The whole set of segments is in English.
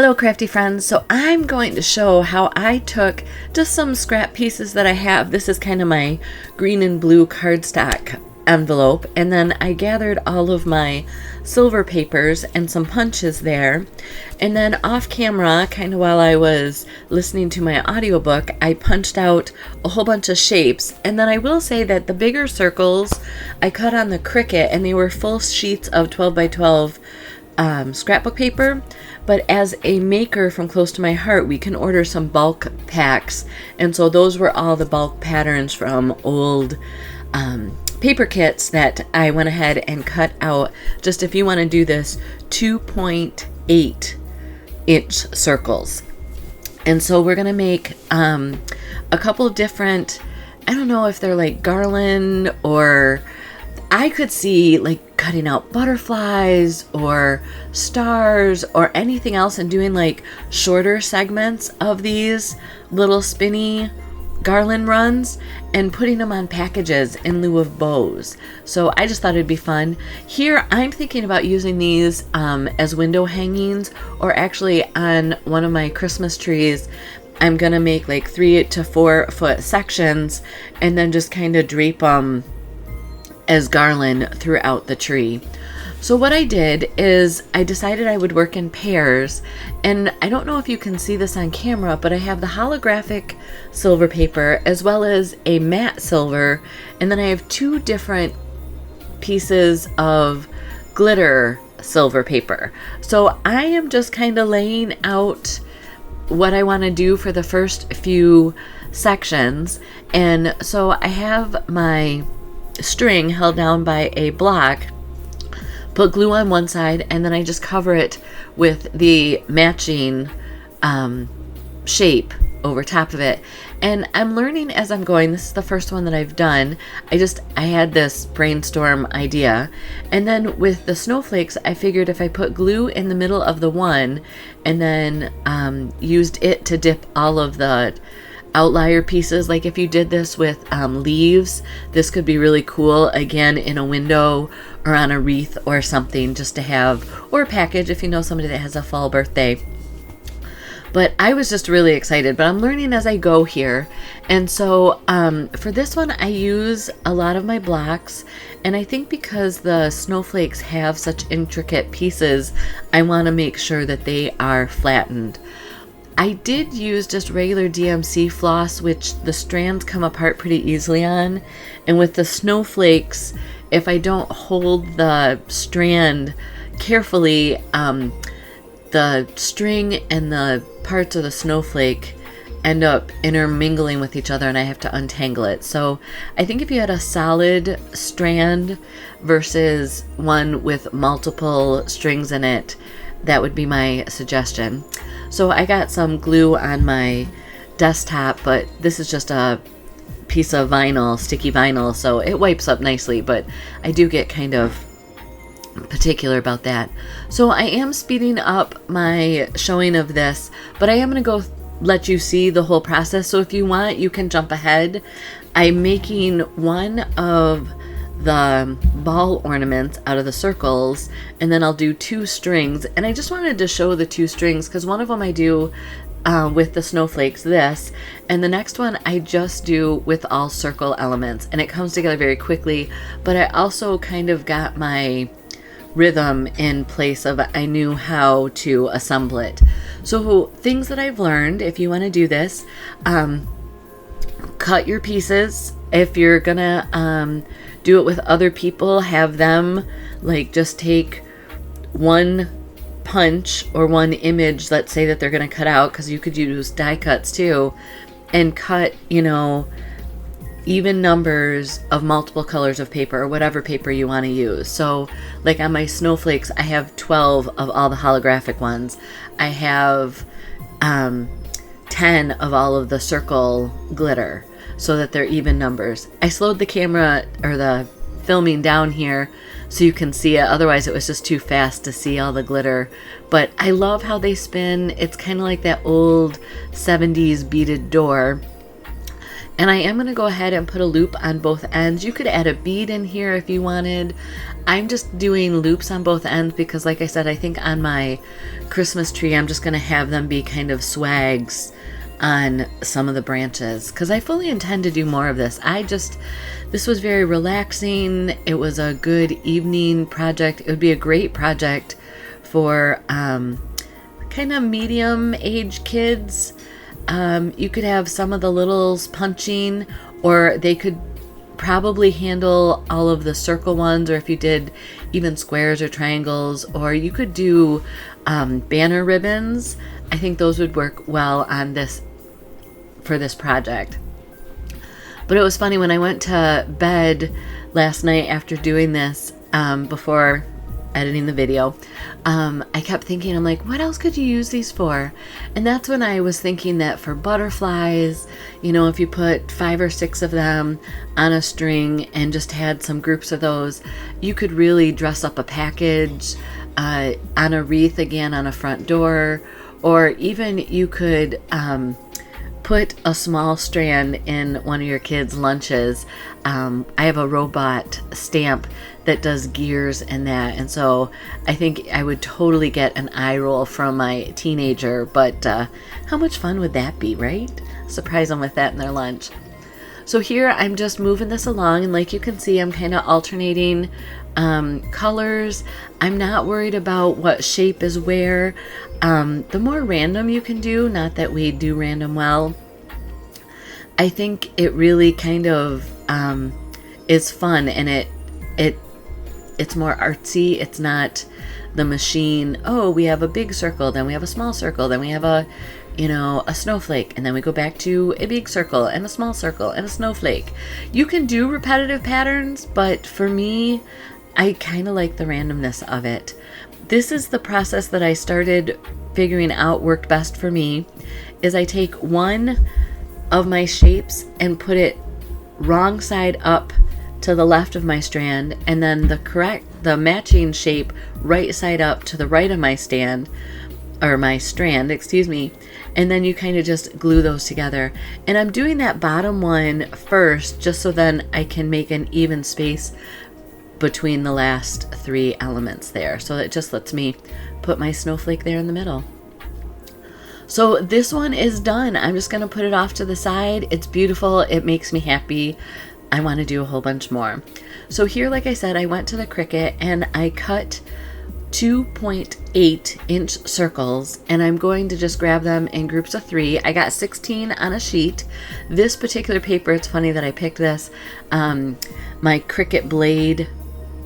Hello crafty friends, so I'm going to show how I took just some scrap pieces that I have. This is kind of my green and blue cardstock envelope, and then I gathered all of my silver papers and some punches there, and then off camera, kind of while I was listening to my audiobook, I punched out a whole bunch of shapes. And then I will say that the bigger circles I cut on the Cricut, and they were full sheets of 12 by 12 scrapbook paper. But as a maker from close to my heart, we can order some bulk packs, and so those were all the bulk patterns from old paper kits that I went ahead and cut out. Just if you want to do this, 2.8 inch circles. And so we're gonna make a couple of different, I don't know if they're like garland, or I could see like cutting out butterflies or stars or anything else and doing like shorter segments of these little spinny garland runs and putting them on packages in lieu of bows. So I just thought it'd be fun. Here I'm thinking about using these as window hangings, or actually on one of my Christmas trees I'm gonna make like 3 to 4 foot sections and then just kind of drape them as garland throughout the tree. So what I did is I decided I would work in pairs, and I don't know if you can see this on camera, but I have the holographic silver paper as well as a matte silver, and then I have 2 different pieces of glitter silver paper. So I am just kind of laying out what I want to do for the first few sections. And so I have my string held down by a block, put glue on one side, and then I just cover it with the matching shape over top of it. And I'm learning as I'm going. This is the first one that I've done. I had this brainstorm idea, and then with the snowflakes I figured if I put glue in the middle of the one and then used it to dip all of the outlier pieces, like if you did this with leaves, this could be really cool again in a window or on a wreath or something, just to have, or a package if you know somebody that has a fall birthday. But I was just really excited, but I'm learning as I go here. And so for this one I use a lot of my blocks, and I think because the snowflakes have such intricate pieces, I want to make sure that they are flattened. I did use just regular DMC floss, which the strands come apart pretty easily on. And with the snowflakes, if I don't hold the strand carefully, the string and the parts of the snowflake end up intermingling with each other, and I have to untangle it. So I think if you had a solid strand versus one with multiple strings in it, that would be my suggestion. So I got some glue on my desktop, but this is just a piece of vinyl, sticky vinyl, so it wipes up nicely, but I do get kind of particular about that. So I am speeding up my showing of this, but I am going to go let you see the whole process. So if you want, you can jump ahead. I'm making one of the ball ornaments out of the circles, and then I'll do 2 strings, and I just wanted to show the 2 strings because one of them I do with the snowflakes, this, and the next one I just do with all circle elements, and it comes together very quickly. But I also kind of got my rhythm in place of, I knew how to assemble it. So things that I've learned, if you want to do this, cut your pieces. If you're gonna do it with other people, have them like just take one punch or one image, let's say that they're gonna cut out, because you could use die cuts too, and cut, you know, even numbers of multiple colors of paper or whatever paper you want to use. So like on my snowflakes I have 12 of all the holographic ones. I have 10 of all of the circle glitter, so that they're even numbers. I slowed the camera or the filming down here so you can see it, otherwise it was just too fast to see all the glitter. But I love how they spin. It's kind of like that old 70s beaded door. And I am going to go ahead and put a loop on both ends. You could add a bead in here if you wanted. I'm just doing loops on both ends because, like I said, I think on my Christmas tree, I'm just going to have them be kind of swags on some of the branches because I fully intend to do more of this. This was very relaxing. It was a good evening project. It would be a great project for kind of medium age kids. You could have some of the littles punching, or they could probably handle all of the circle ones, or if you did even squares or triangles, or you could do banner ribbons. I think those would work well on this for this project. But it was funny when I went to bed last night after doing this, before editing the video, I kept thinking, I'm like, what else could you use these for? And that's when I was thinking that for butterflies, you know, if you put 5 or 6 of them on a string and just had some groups of those, you could really dress up a package, on a wreath again on a front door, or even you could put a small strand in one of your kids' lunches. I have a robot stamp that does gears and that, and so I think I would totally get an eye roll from my teenager, but how much fun would that be, right? Surprise them with that in their lunch. So here I'm just moving this along, and like you can see, I'm kind of alternating colors. I'm not worried about what shape is where. The more random you can do, not that we do random well, I think it really kind of is fun, and it's more artsy. It's not the machine, oh, we have a big circle, then we have a small circle, then we have a snowflake, and then we go back to a big circle and a small circle and a snowflake. You can do repetitive patterns, but for me, I kind of like the randomness of it. This is the process that I started figuring out worked best for me, is I take one of my shapes and put it wrong side up to the left of my strand, and then the matching shape right side up to the right of my strand, and then you kind of just glue those together. And I'm doing that bottom one first just so then I can make an even space between the last 3 elements there. So it just lets me put my snowflake there in the middle. So this one is done. I'm just going to put it off to the side. It's beautiful. It makes me happy. I want to do a whole bunch more. So here, like I said, I went to the Cricut and I cut 2.8 inch circles, and I'm going to just grab them in groups of 3. I got 16 on a sheet. This particular paper, it's funny that I picked this. My Cricut blade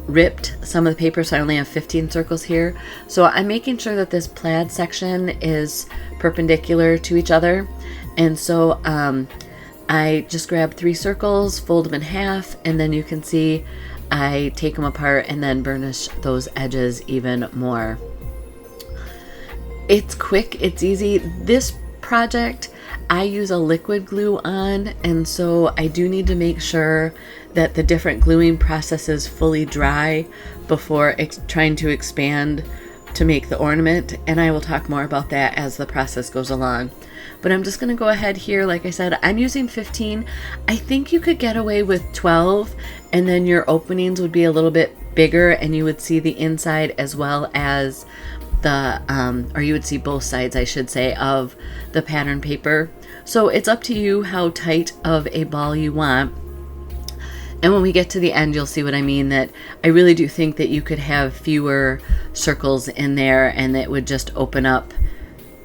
ripped some of the paper, so I only have 15 circles here. So I'm making sure that this plaid section is perpendicular to each other, and so I just grab 3 circles, fold them in half, and then you can see I take them apart and then burnish those edges even more. It's quick, it's easy. This project I use a liquid glue on, and so I do need to make sure that the different gluing processes fully dry before trying to expand to make the ornament, and I will talk more about that as the process goes along. But I'm just going to go ahead here. Like I said, I'm using 15. I think you could get away with 12, and then your openings would be a little bit bigger and you would see the inside as well as the, or you would see both sides, I should say, of the pattern paper. So it's up to you how tight of a ball you want. And when we get to the end, you'll see what I mean, that I really do think that you could have fewer circles in there and it would just open up.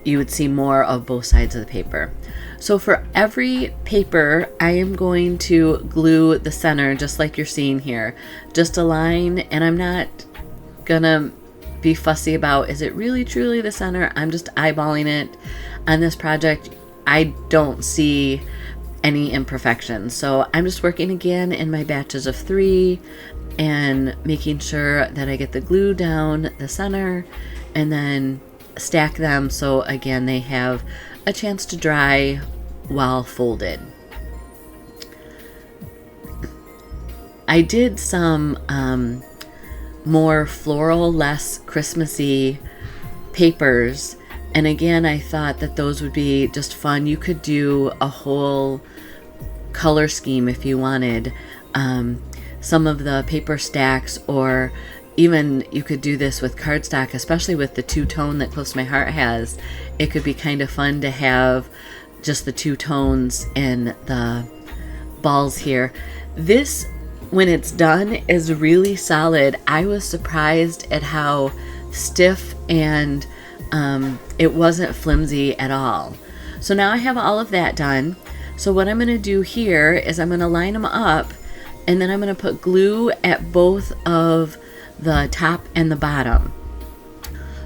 You would see more of both sides of the paper. So for every paper, I am going to glue the center just like you're seeing here. Just a line, and I'm not gonna be fussy about, is it really truly the center? I'm just eyeballing it. On this project, I don't see any imperfections. So I'm just working again in my batches of 3 and making sure that I get the glue down the center and then stack them so again they have a chance to dry while folded. I did some more floral, less Christmassy papers, and again I thought that those would be just fun. You could do a whole color scheme if you wanted. Some of the paper stacks, or even you could do this with cardstock, especially with the two-tone that Close to My Heart has. It could be kind of fun to have just the two tones in the balls here. This, when it's done, is really solid. I was surprised at how stiff and it wasn't flimsy at all. So now I have all of that done. So what I'm going to do here is I'm going to line them up, and then I'm going to put glue at both of the top and the bottom.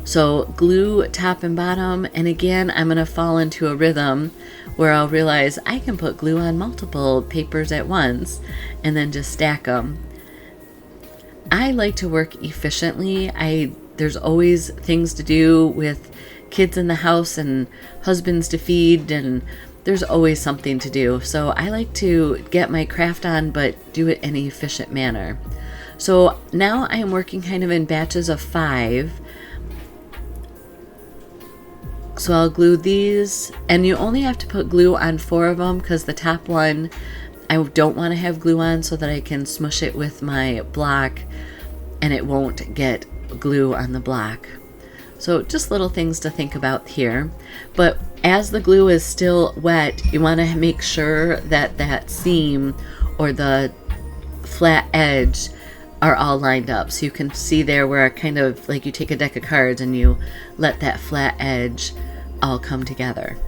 So glue top and bottom, and again I'm going to fall into a rhythm where I'll realize I can put glue on multiple papers at once and then just stack them. I like to work efficiently. There's always things to do with kids in the house and husbands to feed, and there's always something to do. So I like to get my craft on, but do it in an efficient manner. So now I am working kind of in batches of 5. So I'll glue these, and you only have to put glue on 4 of them, because the top one I don't want to have glue on so that I can smush it with my block and it won't get glue on the block. So just little things to think about here. But as the glue is still wet, you want to make sure that that seam or the flat edge are all lined up. So you can see there where kind of like you take a deck of cards and you let that flat edge all come together.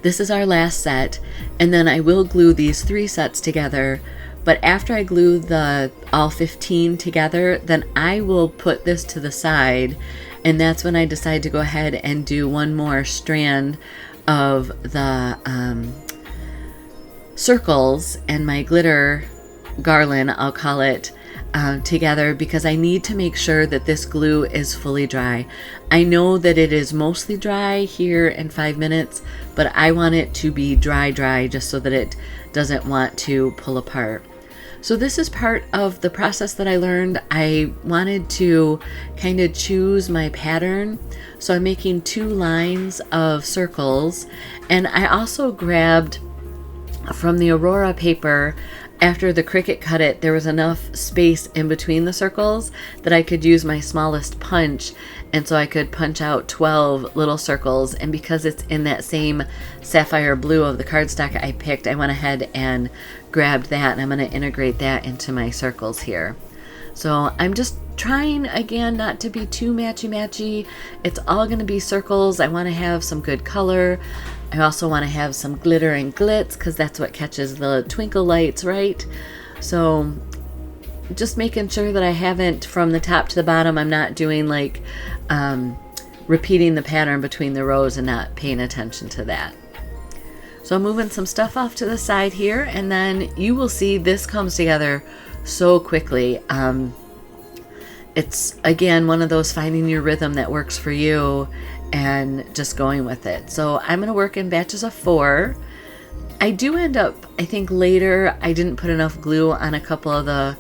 This is our last set, and then I will glue these 3 sets together. But after I glue the all 15 together, then I will put this to the side, and that's when I decide to go ahead and do one more strand of the circles and my glitter garland, I'll call it, together, because I need to make sure that this glue is fully dry. I know that it is mostly dry here in 5 minutes, but I want it to be dry just so that it doesn't want to pull apart. So this is part of the process that I learned. I wanted to kind of choose my pattern. So I'm making 2 lines of circles, and I also grabbed from the Aurora paper. After the Cricut cut it, there was enough space in between the circles that I could use my smallest punch, and so I could punch out 12 little circles. And because it's in that same sapphire blue of the cardstock I picked, I went ahead and grabbed that, and I'm going to integrate that into my circles here. So I'm just trying again not to be too matchy-matchy. It's all going to be circles. I want to have some good color. I also want to have some glitter and glitz, because that's what catches the twinkle lights, right? So just making sure that I haven't, from the top to the bottom, I'm not doing like repeating the pattern between the rows and not paying attention to that. So I'm moving some stuff off to the side here, and then you will see this comes together so quickly. It's again one of those finding your rhythm that works for you and just going with it. So I'm going to work in batches of 4. I do end up, I think later, I didn't put enough glue on a couple of the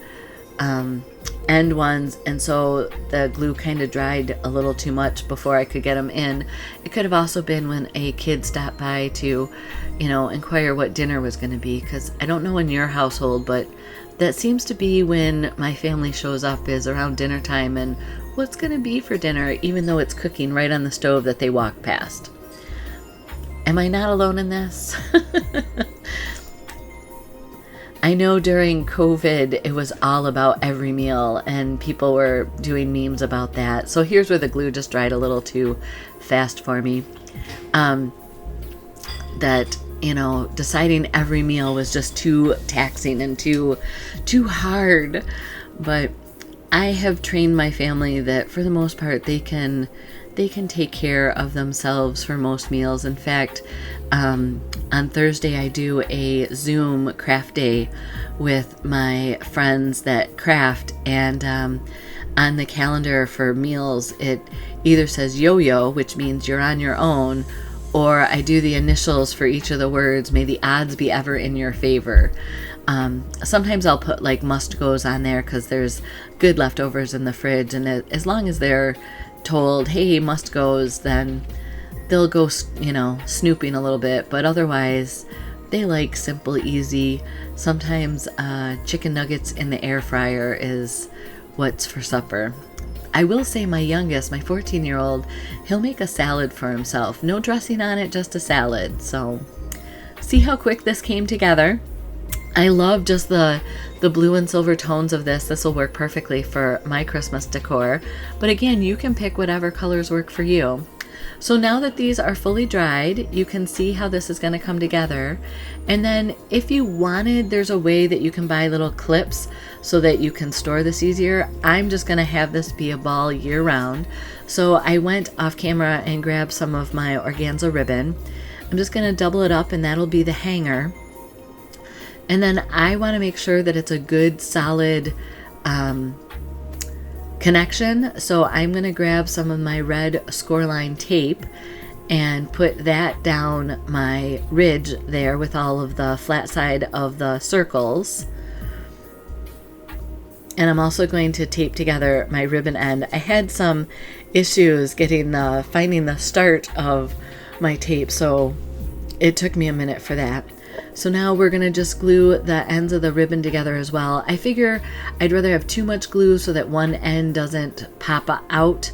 end ones, and so the glue kind of dried a little too much before I could get them in. It could have also been when a kid stopped by to, inquire what dinner was going to be, because I don't know in your household, but that seems to be when my family shows up, is around dinner time and what's going to be for dinner, even though it's cooking right on the stove that they walk past. Am I not alone in this? I know during COVID, it was all about every meal, and people were doing memes about that. So here's where the glue just dried a little too fast for me. Deciding every meal was just too taxing and too hard. But I have trained my family that for the most part they can take care of themselves for most meals. In fact, on Thursday I do a Zoom craft day with my friends that craft, and on the calendar for meals it either says yo-yo, which means you're on your own, or I do the initials for each of the words, may the odds be ever in your favor. Sometimes I'll put like must-goes on there because there's good leftovers in the fridge, and as long as they're told, hey, must-goes, then they'll go, snooping a little bit. But otherwise, They like simple, easy. Sometimes chicken nuggets in the air fryer is what's for supper. I will say my youngest, my 14-year-old, he'll make a salad for himself. No dressing on it, just a salad. So see how quick this came together. I love just the blue and silver tones of this. This will work perfectly for my Christmas decor. But again, you can pick whatever colors work for you. So now that these are fully dried, you can see how this is going to come together. And then if you wanted, there's a way that you can buy little clips so that you can store this easier. I'm just going to have this be a ball year round. So I went off camera and grabbed some of my organza ribbon. I'm just going to double it up and that'll be the hanger. And then I want to make sure that it's a good solid connection. So I'm going to grab some of my red scoreline tape and put that down my ridge there with all of the flat side of the circles. And I'm also going to tape together my ribbon end. I had some issues finding the start of my tape, so it took me a minute for that. So now we're going to just glue the ends of the ribbon together as well. I figure I'd rather have too much glue so that one end doesn't pop out.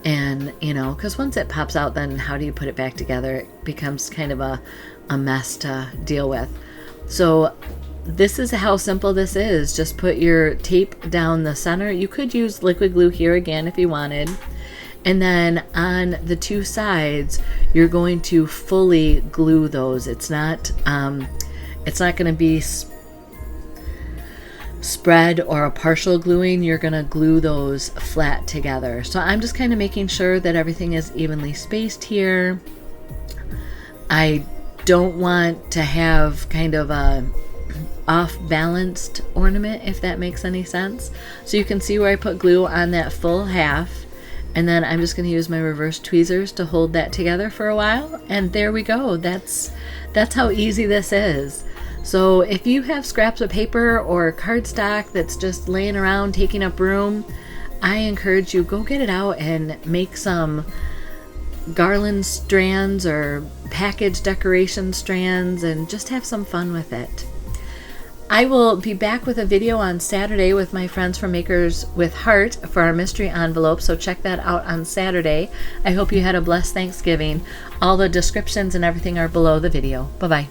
And, you know, because once it pops out, then how do you put it back together? It becomes kind of a mess to deal with. So this is how simple this is. Just put your tape down the center. You could use liquid glue here again if you wanted. And then on the two sides, you're going to fully glue those. It's not going to be spread or a partial gluing. You're going to glue those flat together. So I'm just kind of making sure that everything is evenly spaced here. I don't want to have kind of a off-balanced ornament, if that makes any sense. So you can see where I put glue on that full half. And then I'm just going to use my reverse tweezers to hold that together for a while. And there we go. That's how easy this is. So if you have scraps of paper or cardstock that's just laying around taking up room, I encourage you, go get it out and make some garland strands or package decoration strands and just have some fun with it. I will be back with a video on Saturday with my friends from Makers with Heart for our mystery envelope, so check that out on Saturday. I hope you had a blessed Thanksgiving. All the descriptions and everything are below the video. Bye-bye.